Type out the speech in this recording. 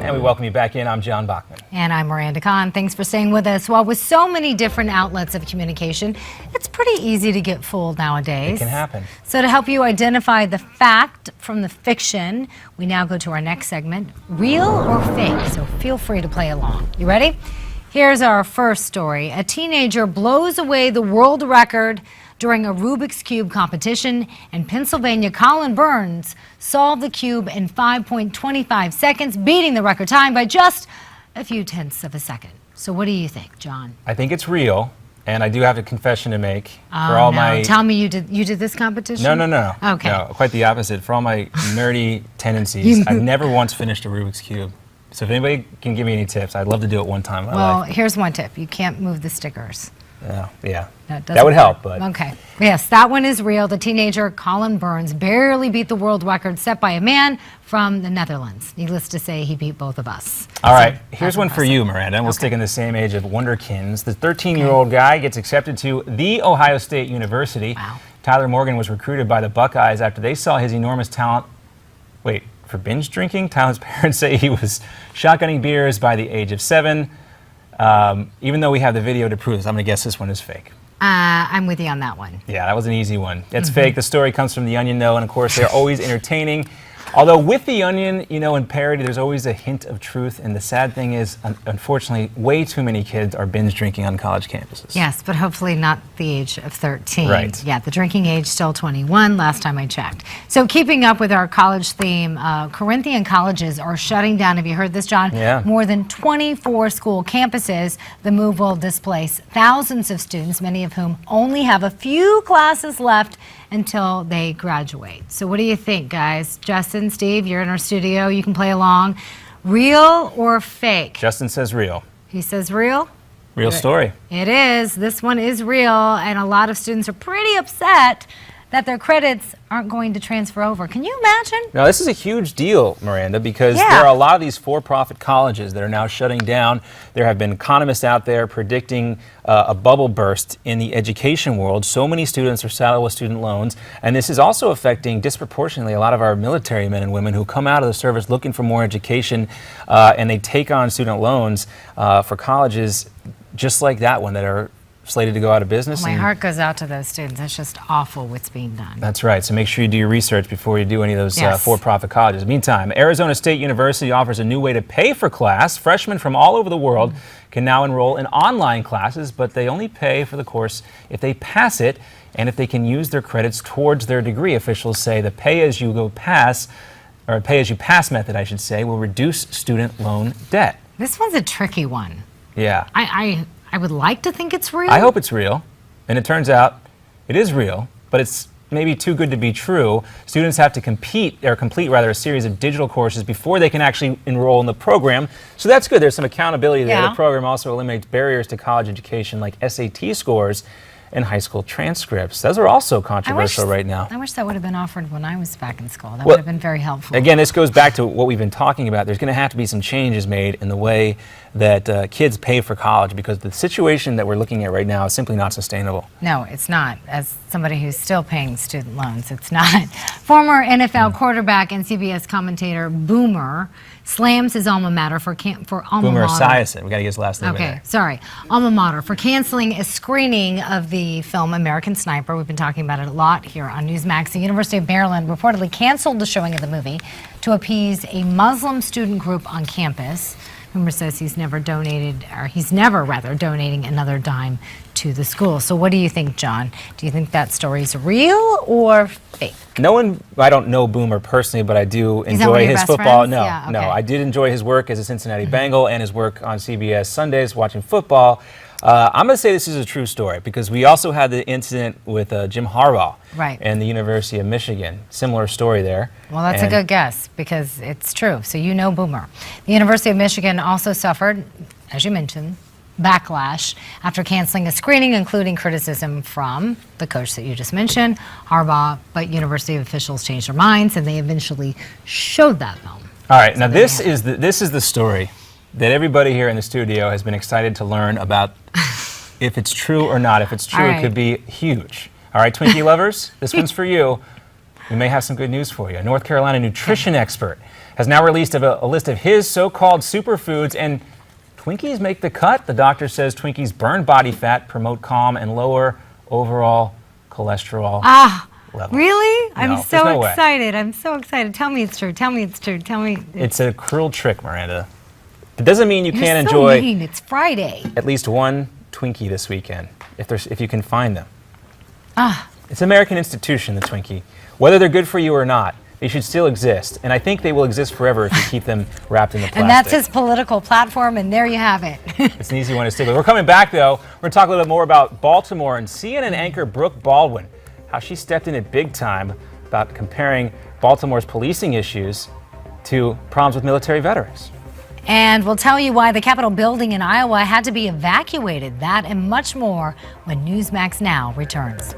And we welcome you back in. I'm John Bachman. And I'm Miranda Kahn. Thanks for staying with us. Well, with so many different outlets of communication, it's pretty easy to get fooled nowadays. It can happen. So to help you identify the fact from the fiction, we now go to our next segment, Real or Fake? So feel free to play along. You ready? Here's our first story. A teenager blows away the world record during a Rubik's Cube competition in Pennsylvania. Colin Burns solved the cube in 5.25 seconds, beating the record time by just a few tenths of a second. So what do you think, John? I think it's real, and I do have a confession to make. Tell me you did this competition? No. Okay. No, quite the opposite. For all my nerdy tendencies, I've never once finished a Rubik's Cube. So if anybody can give me any tips, I'd love to do it one time in my life. Well, here's one tip. You can't move the stickers. Yeah, that would help. But okay. Yes, that one is real. The teenager Colin Burns barely beat the world record set by a man from the Netherlands. Needless to say, he beat both of us. All right, here's one for you, Miranda. We'll stick in the same age of wonderkins. The 13-year-old guy gets accepted to The Ohio State University. Wow. Tyler Morgan was recruited by the Buckeyes after they saw his enormous talent. Wait, for binge drinking? Tyler's parents say he was shotgunning beers by the age of 7. Even though we have the video to prove this, I'm going to guess this one is fake. I'm with you on that one. Yeah, that was an easy one. It's fake. The story comes from The Onion, though, and of course they're always entertaining. Although with The Onion, you know, in parody, there's always a hint of truth, and the sad thing is, unfortunately, way too many kids are binge drinking on college campuses. Yes, but hopefully not the age of 13. Right. Yeah, the drinking age still 21, last time I checked. So keeping up with our college theme, Corinthian colleges are shutting down. Have you heard this, John? Yeah. More than 24 school campuses. The move will displace thousands of students, many of whom only have a few classes left until they graduate. So what do you think, guys? Justin, Steve, you're in our studio. You can play along. Real or fake? Justin says real. He says real? Real story. It is. This one is real, and a lot of students are pretty upset that their credits aren't going to transfer over. Can you imagine? Now, this is a huge deal, Miranda, because there are a lot of these for-profit colleges that are now shutting down. There have been economists out there predicting a bubble burst in the education world. So many students are saddled with student loans, and this is also affecting disproportionately a lot of our military men and women who come out of the service looking for more education, and they take on student loans for colleges just like that one that are slated to go out of business. My heart goes out to those students. That's just awful what's being done. That's right. So make sure you do your research before you do any of those for-profit colleges. Meantime, Arizona State University offers a new way to pay for class. Freshmen from all over the world can now enroll in online classes, but they only pay for the course if they pass it and if they can use their credits towards their degree. Officials say the pay-as-you-pass method, I should say, will reduce student loan debt. This one's a tricky one. Yeah. I would like to think it's real. I hope it's real, and it turns out it is real, but it's maybe too good to be true. Students have to complete a series of digital courses before they can actually enroll in the program. So that's good. There's some accountability there. The program also eliminates barriers to college education like SAT scores and high school transcripts. Those are also controversial right now. I wish that would have been offered when I was back in school. That would have been very helpful. Again, this goes back to what we've been talking about. There's going to have to be some changes made in the way that kids pay for college, because the situation that we're looking at right now is simply not sustainable. No, it's not. As somebody who's still paying student loans, it's not. Former NFL quarterback and CBS commentator Boomer slams his alma mater for alma Boomer mater. Esiason. We got to get his last name. Okay, sorry. Alma mater for canceling a screening of the film American Sniper. We've been talking about it a lot here on Newsmax. The University of Maryland reportedly canceled the showing of the movie to appease a Muslim student group on campus. Boomer says he's never donating another dime to the school. So what do you think, John? Do you think that story's real or fake? I don't know Boomer personally, but I do enjoy his football. No, I did enjoy his work as a Cincinnati Bengal and his work on CBS Sundays watching football. I'm going to say this is a true story because we also had the incident with Jim Harbaugh and the University of Michigan. Similar story there. Well, that's a good guess because it's true. So you know Boomer. The University of Michigan also suffered, as you mentioned, backlash after canceling a screening, including criticism from the coach that you just mentioned, Harbaugh, but university officials changed their minds and they eventually showed that film. All right, now this is the story that everybody here in the studio has been excited to learn about if it's true or not. If it's true, it could be huge. All right, Twinkie lovers, this one's for you. we may have some good news for you. A North Carolina nutrition expert has now released a list of his so-called superfoods, and Twinkies make the cut. The doctor says Twinkies burn body fat, promote calm, and lower overall cholesterol levels. Really? No, I'm so no excited. I'm so excited. Tell me it's true. Tell me it's true. Tell me. It's a cruel trick, Miranda. It doesn't mean you You're can't so enjoy mean. It's Friday. at least one Twinkie this weekend, if you can find them. Ah. It's an American institution, the Twinkie. Whether they're good for you or not, they should still exist. And I think they will exist forever if you keep them wrapped in the plastic. And that's his political platform, and there you have it. It's an easy one to stick with. We're coming back, though. We're going to talk a little bit more about Baltimore and CNN anchor Brooke Baldwin, how she stepped in it big time about comparing Baltimore's policing issues to problems with military veterans. And we'll tell you why the Capitol building in Iowa had to be evacuated. That and much more when Newsmax Now returns.